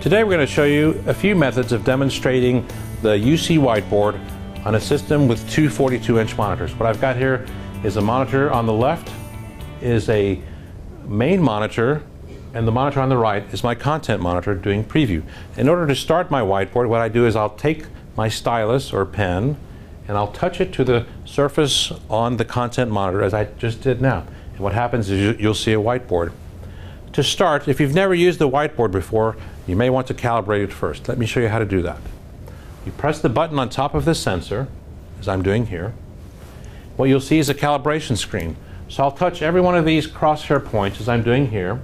Today we're going to show you a few methods of demonstrating the UC whiteboard on a system with two 42-inch monitors. What I've got here is a monitor on the left is a main monitor, and the monitor on the right is my content monitor doing preview. In order to start my whiteboard, what I do is I'll take my stylus or pen and I'll touch it to the surface on the content monitor as I just did now. And what happens is you'll see a whiteboard. To start, if you've never used the whiteboard before, you may want to calibrate it first. Let me show you how to do that. You press the button on top of the sensor, as I'm doing here. What you'll see is a calibration screen. So I'll touch every one of these crosshair points as I'm doing here.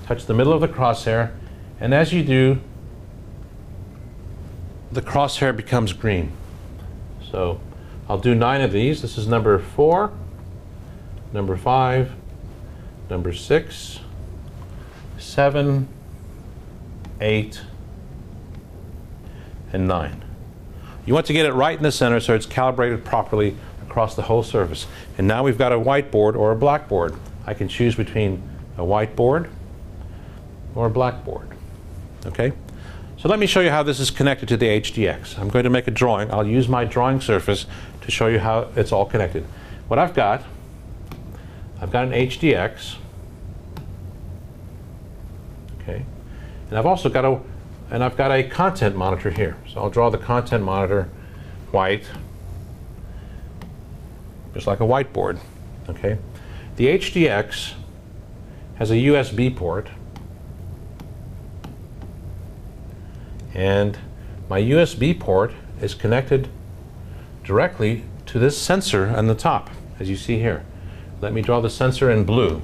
Touch the middle of the crosshair, and as you do, the crosshair becomes green. So I'll do 9 of these. This is number 4, number 5, number 6, 7, 8, and 9. You want to get it right in the center so it's calibrated properly across the whole surface. And now we've got a whiteboard or a blackboard. I can choose between a whiteboard or a blackboard. Okay? So let me show you how this is connected to the HDX. I'm going to make a drawing. I'll use my drawing surface to show you how it's all connected. What I've got an HDX. Okay? And I've also got a content monitor here. So I'll draw the content monitor white, just like a whiteboard. Okay? The HDX has a USB port, and my USB port is connected directly to this sensor on the top, as you see here. Let me draw the sensor in blue.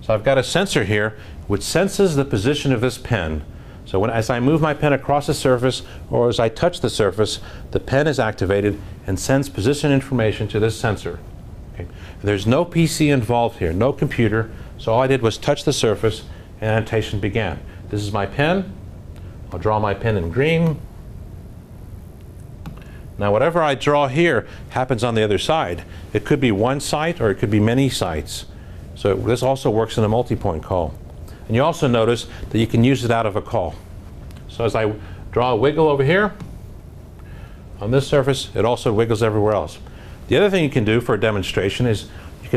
So I've got a sensor here which senses the position of this pen. So as I move my pen across the surface or as I touch the surface, the pen is activated and sends position information to this sensor. Okay. There's no PC involved here, no computer, so all I did was touch the surface and annotation began. This is my pen. I'll draw my pen in green. Now whatever I draw here happens on the other side. It could be one site or it could be many sites. So this also works in a multi-point call. And you also notice that you can use it out of a call. So as I draw a wiggle over here, on this surface, it also wiggles everywhere else. The other thing you can do for a demonstration is you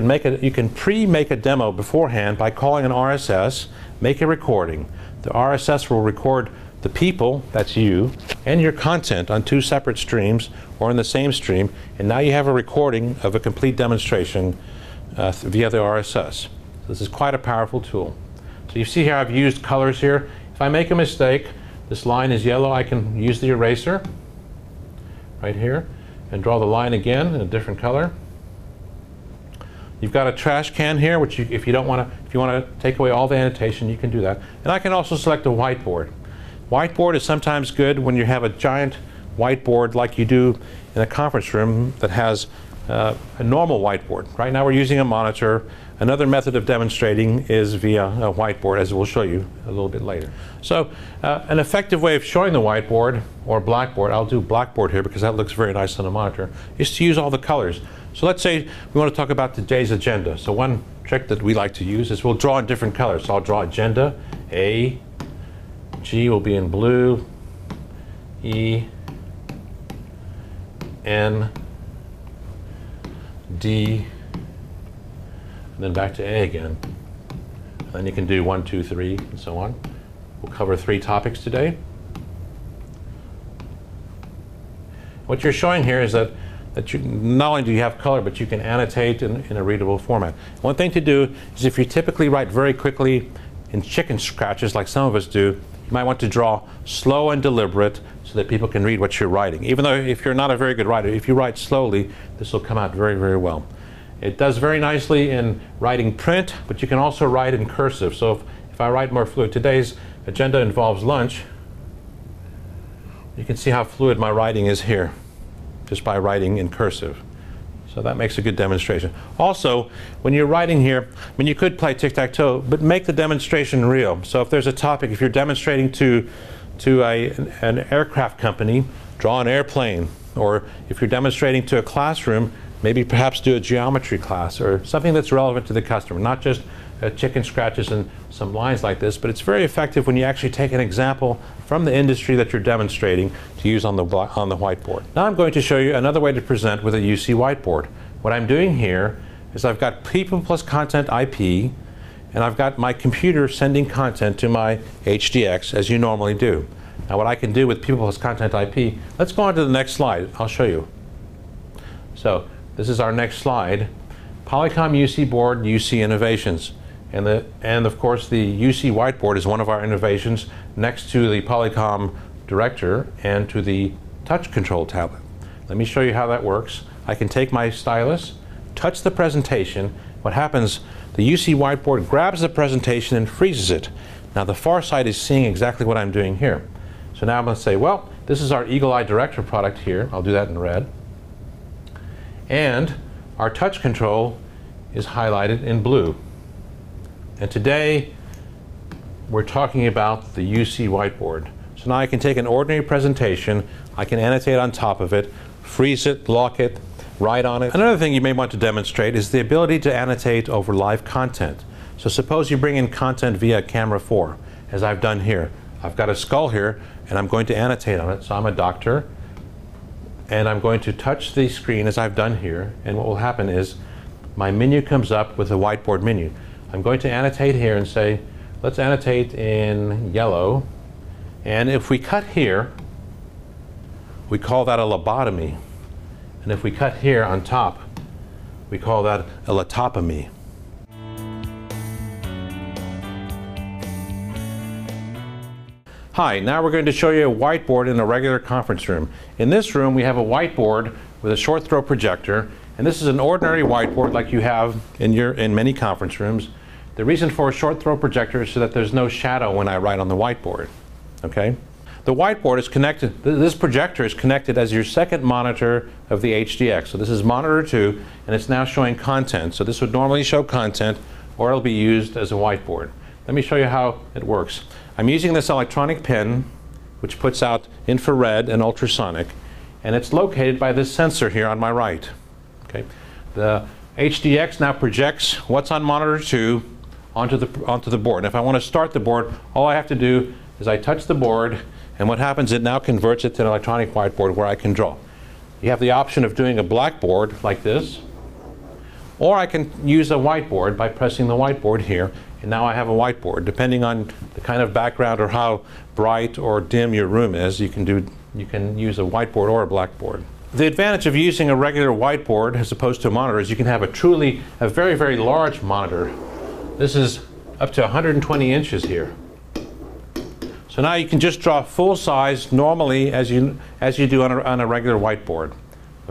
can pre-make a demo beforehand by calling an RSS, make a recording. The RSS will record the people, that's you, and your content on 2 separate streams or in the same stream, and now you have a recording of a complete demonstration via the RSS. This is quite a powerful tool. So you see here I've used colors here. If I make a mistake, this line is yellow, I can use the eraser right here and draw the line again in a different color. You've got a trash can here, which if you want to take away all the annotation, you can do that. And I can also select a whiteboard. Whiteboard is sometimes good when you have a giant whiteboard like you do in a conference room that has a normal whiteboard. Right now we're using a monitor. Another method of demonstrating is via a whiteboard, as we'll show you a little bit later. So an effective way of showing the whiteboard or blackboard, I'll do blackboard here because that looks very nice on a monitor, is to use all the colors. So let's say we want to talk about today's agenda. So one trick that we like to use is we'll draw in different colors. So I'll draw agenda. A, G will be in blue, E, N, D, and then back to A again. And then you can do 1, 2, 3, and so on. We'll cover 3 topics today. What you're showing here is that not only do you have color, but you can annotate in a readable format. One thing to do is if you typically write very quickly in chicken scratches like some of us do, you might want to draw slow and deliberate so that people can read what you're writing. Even though if you're not a very good writer, if you write slowly, this will come out very, very well. It does very nicely in writing print, but you can also write in cursive. So if I write more fluid, today's agenda involves lunch. You can see how fluid my writing is here, just by writing in cursive. So that makes a good demonstration. Also, when you're writing here, I mean, you could play tic-tac-toe, but make the demonstration real. So if there's a topic, if you're demonstrating to an aircraft company, draw an airplane. Or if you're demonstrating to a classroom, maybe perhaps do a geometry class or something that's relevant to the customer, not just chicken scratches and some lines like this, but it's very effective when you actually take an example from the industry that you're demonstrating to use on the whiteboard. Now I'm going to show you another way to present with a UC whiteboard. What I'm doing here is I've got people plus content IP, and I've got my computer sending content to my HDX as you normally do. Now what I can do with people plus content IP, let's go on to the next slide. I'll show you. So this is our next slide. Polycom UC board, UC innovations. And of course the UC whiteboard is one of our innovations next to the Polycom director and to the touch control tablet. Let me show you how that works. I can take my stylus, touch the presentation. What happens, the UC whiteboard grabs the presentation and freezes it. Now the far side is seeing exactly what I'm doing here. So now I'm going to say, well, this is our Eagle Eye Director product here. I'll do that in red. And our touch control is highlighted in blue. And today we're talking about the UC whiteboard. So now I can take an ordinary presentation, I can annotate on top of it, freeze it, lock it, write on it. Another thing you may want to demonstrate is the ability to annotate over live content. So suppose you bring in content via camera 4, as I've done here. I've got a skull here and I'm going to annotate on it. So I'm a doctor and I'm going to touch the screen as I've done here, and what will happen is my menu comes up with a whiteboard menu. I'm going to annotate here and say, let's annotate in yellow, and if we cut here, we call that a lobotomy. And if we cut here on top, we call that a latopomy. Hi, now we're going to show you a whiteboard in a regular conference room. In this room we have a whiteboard with a short throw projector, and this is an ordinary whiteboard like you have in many conference rooms. The reason for a short throw projector is so that there's no shadow when I write on the whiteboard. Okay? The whiteboard is connected, this projector is connected as your second monitor of the HDX. So this is monitor 2, and it's now showing content. So this would normally show content, or it'll be used as a whiteboard. Let me show you how it works. I'm using this electronic pen, which puts out infrared and ultrasonic, and it's located by this sensor here on my right. Okay? The HDX now projects what's on monitor 2 onto the board. And if I want to start the board, all I have to do is I touch the board, and what happens, it now converts it to an electronic whiteboard where I can draw. You have the option of doing a blackboard like this, or I can use a whiteboard by pressing the whiteboard here, and now I have a whiteboard. Depending on the kind of background or how bright or dim your room is, you can use a whiteboard or a blackboard. The advantage of using a regular whiteboard as opposed to a monitor is you can have a very, very large monitor. This is up to 120 inches here. So now you can just draw full size normally as you do on a regular whiteboard.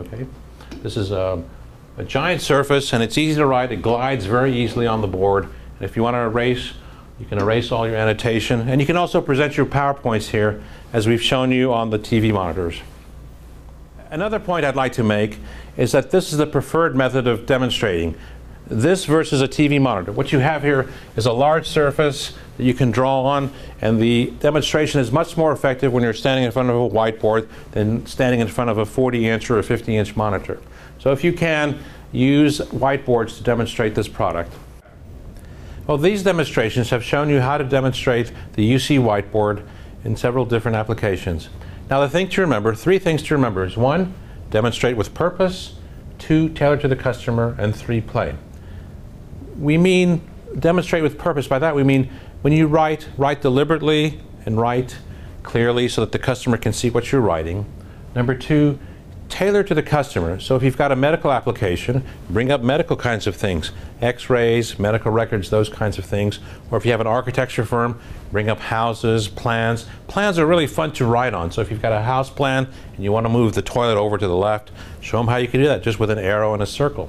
Okay? This is a giant surface, and it's easy to write. It glides very easily on the board. And if you want to erase, you can erase all your annotation. And you can also present your PowerPoints here, as we've shown you on the TV monitors. Another point I'd like to make is that this is the preferred method of demonstrating. This versus a TV monitor. What you have here is a large surface that you can draw on, and the demonstration is much more effective when you're standing in front of a whiteboard than standing in front of a 40-inch or a 50-inch monitor. So if you can, use whiteboards to demonstrate this product. Well, these demonstrations have shown you how to demonstrate the UC whiteboard in several different applications. Now the thing to remember, 3 things to remember is 1, demonstrate with purpose, 2, tailor to the customer, and 3, play. We mean demonstrate with purpose. By that we mean when you write deliberately and write clearly so that the customer can see what you're writing. Number 2, tailor to the customer. So if you've got a medical application, bring up medical kinds of things, x-rays, medical records, those kinds of things. Or if you have an architecture firm, bring up houses, plans. Plans are really fun to write on. So if you've got a house plan and you want to move the toilet over to the left, show them how you can do that just with an arrow and a circle.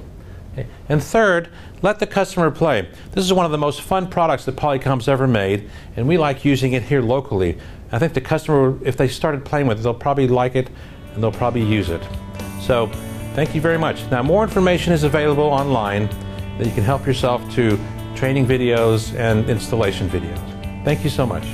Okay. And third, let the customer play. This is one of the most fun products that Polycom's ever made, and we like using it here locally. I think the customer, if they started playing with it, they'll probably like it and they'll probably use it. So thank you very much. Now more information is available online that you can help yourself to training videos and installation videos. Thank you so much.